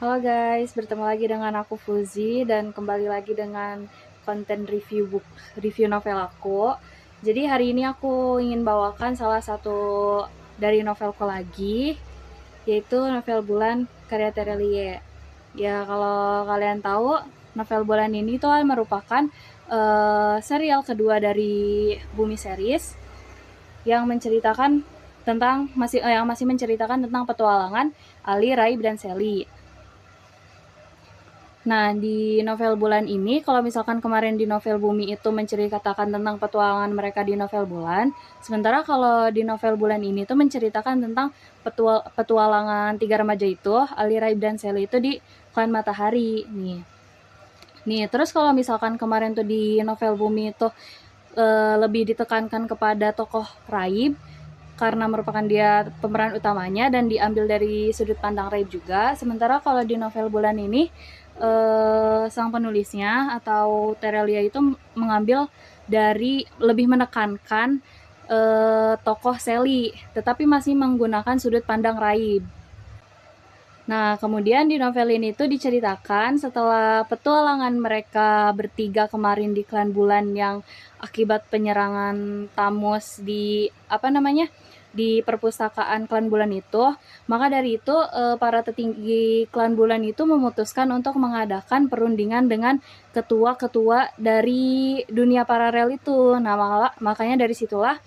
Halo guys, bertemu lagi dengan aku Fuzi dan kembali lagi dengan konten review novel aku. Jadi hari ini aku ingin bawakan salah satu dari novelku lagi, yaitu novel Bulan karya Terelie. Ya kalau kalian tahu, novel Bulan ini tuh merupakan serial kedua dari Bumi Series yang menceritakan yang masih menceritakan tentang petualangan Ali, Raib, dan Sally. Nah, di novel Bulan ini, kalau misalkan kemarin di novel Bumi itu menceritakan tentang petualangan mereka di novel Bulan, sementara kalau di novel Bulan ini tuh menceritakan tentang petualangan tiga remaja itu, Ali, Raib, dan Sally itu di Klan Matahari. Nih, terus kalau misalkan kemarin tuh di novel Bumi itu lebih ditekankan kepada tokoh Raib, karena merupakan dia pemeran utamanya dan diambil dari sudut pandang Raib juga. Sementara kalau di novel Bulan ini sang penulisnya atau Terelia itu mengambil dari lebih menekankan tokoh Sally, tetapi masih menggunakan sudut pandang Raib. Nah, kemudian di novel ini tuh diceritakan setelah petualangan mereka bertiga kemarin di Klan Bulan yang akibat penyerangan Tamus di perpustakaan Klan Bulan itu, maka dari itu para petinggi Klan Bulan itu memutuskan untuk mengadakan perundingan dengan ketua-ketua dari dunia paralel itu. Nah, makanya dari situlah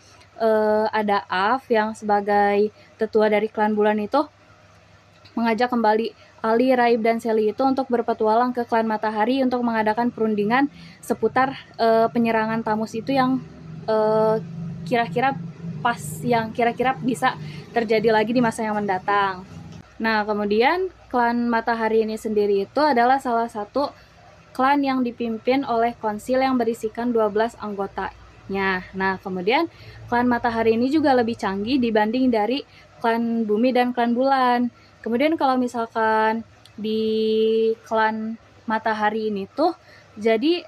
ada Af yang sebagai tetua dari Klan Bulan itu mengajak kembali Ali, Raib, dan Sally itu untuk berpetualang ke Klan Matahari untuk mengadakan perundingan seputar penyerangan Tamus itu yang kira-kira yang kira-kira bisa terjadi lagi di masa yang mendatang. Nah, kemudian Klan Matahari ini sendiri itu adalah salah satu klan yang dipimpin oleh konsil yang berisikan 12 anggotanya. Nah, kemudian Klan Matahari ini juga lebih canggih dibanding dari Klan Bumi dan Klan Bulan. Kemudian kalau misalkan di Klan Matahari ini tuh jadi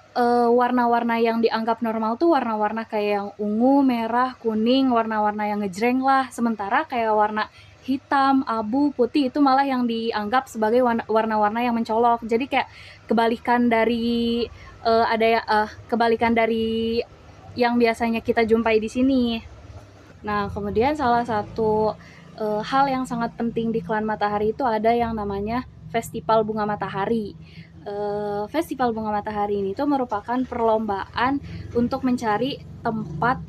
warna-warna yang dianggap normal tuh warna-warna kayak yang ungu, merah, kuning, warna-warna yang ngejreng lah. Sementara kayak warna hitam, abu, putih itu malah yang dianggap sebagai warna-warna yang mencolok. Jadi kayak kebalikan dari kebalikan dari yang biasanya kita jumpai di sini. Nah, kemudian salah satu hal yang sangat penting di Klan Matahari itu ada yang namanya Festival Bunga Matahari. Festival Bunga Matahari ini tuh merupakan perlombaan untuk mencari tempat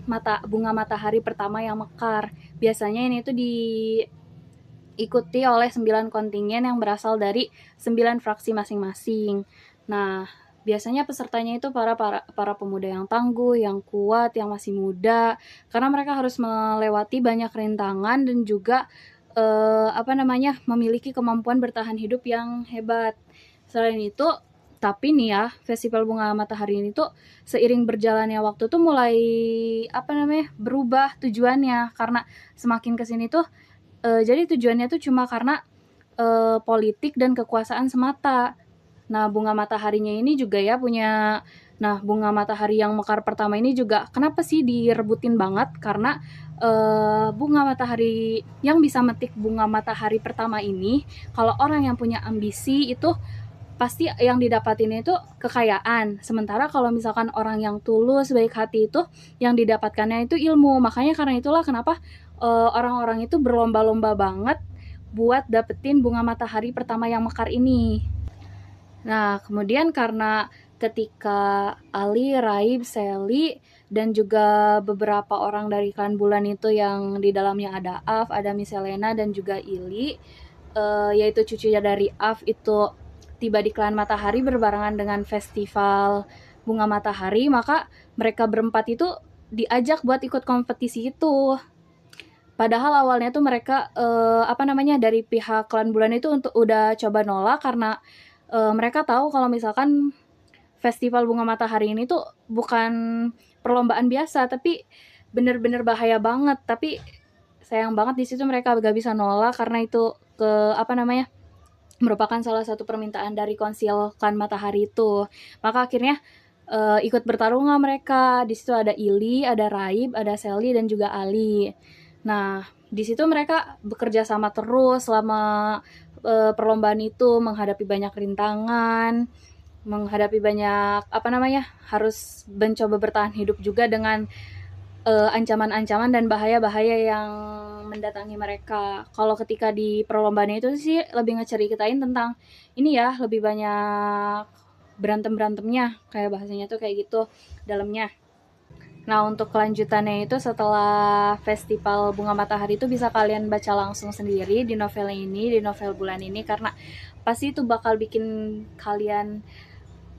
bunga matahari pertama yang mekar. Biasanya ini tuh diikuti oleh 9 kontingen yang berasal dari 9 fraksi masing-masing. Nah, biasanya pesertanya itu para pemuda yang tangguh, yang kuat, yang masih muda, karena mereka harus melewati banyak rintangan dan juga memiliki kemampuan bertahan hidup yang hebat. Selain itu, tapi nih ya, Festival Bunga Matahari ini tuh seiring berjalannya waktu tuh mulai berubah tujuannya, karena semakin kesini tuh jadi tujuannya tuh cuma karena politik dan kekuasaan semata. Nah, bunga mataharinya ini juga ya punya. Nah, bunga matahari yang mekar pertama ini juga kenapa sih direbutin banget? Karena bunga matahari yang bisa metik bunga matahari pertama ini, kalau orang yang punya ambisi itu pasti yang didapatin itu kekayaan. Sementara kalau misalkan orang yang tulus, baik hati itu yang didapatkannya itu ilmu. Makanya karena itulah kenapa orang-orang itu berlomba-lomba banget buat dapetin bunga matahari pertama yang mekar ini. Nah, kemudian karena ketika Ali, Raib, Sally, dan juga beberapa orang dari Klan Bulan itu yang di dalamnya ada Af, ada Miss Helena, dan juga Ili, yaitu cucunya dari Af itu tiba di Klan Matahari berbarengan dengan festival bunga matahari, maka mereka berempat itu diajak buat ikut kompetisi itu. Padahal awalnya tuh mereka dari pihak Klan Bulan itu untuk udah coba nolak karena mereka tahu kalau misalkan festival bunga matahari ini tuh bukan perlombaan biasa, tapi bener-bener bahaya banget. Tapi sayang banget di situ mereka gak bisa nolak karena itu merupakan salah satu permintaan dari konsil Klan Matahari itu. Maka akhirnya ikut bertarung lah mereka. Di situ ada Ili, ada Raib, ada Sally, dan juga Ali. Nah, di situ mereka bekerja sama terus selama perlombaan itu, menghadapi banyak rintangan, menghadapi banyak harus mencoba bertahan hidup juga dengan ancaman-ancaman dan bahaya-bahaya yang mendatangi mereka. Kalau ketika di perlombaan itu sih lebih ngeceritain tentang ini ya, lebih banyak berantem-berantemnya, kayak bahasanya tuh kayak gitu dalamnya. Nah, untuk kelanjutannya itu setelah Festival Bunga Matahari itu bisa kalian baca langsung sendiri di novel ini, di novel bulan ini, karena pasti itu bakal bikin kalian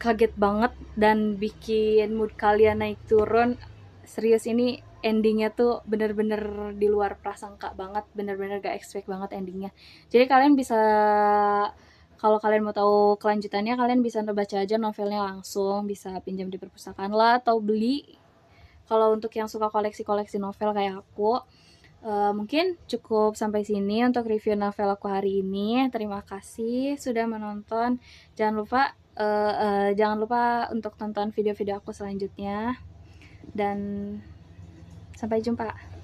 kaget banget dan bikin mood kalian naik turun. Serius, ini endingnya tuh bener-bener di luar prasangka banget, bener-bener gak expect banget endingnya. Jadi kalian bisa, kalau kalian mau tahu kelanjutannya, kalian bisa baca aja novelnya langsung, bisa pinjam di perpustakaan lah atau beli. Kalau untuk yang suka koleksi-koleksi novel kayak aku, mungkin cukup sampai sini untuk review novel aku hari ini. Terima kasih sudah menonton. Jangan lupa untuk tonton video-video aku selanjutnya, dan sampai jumpa.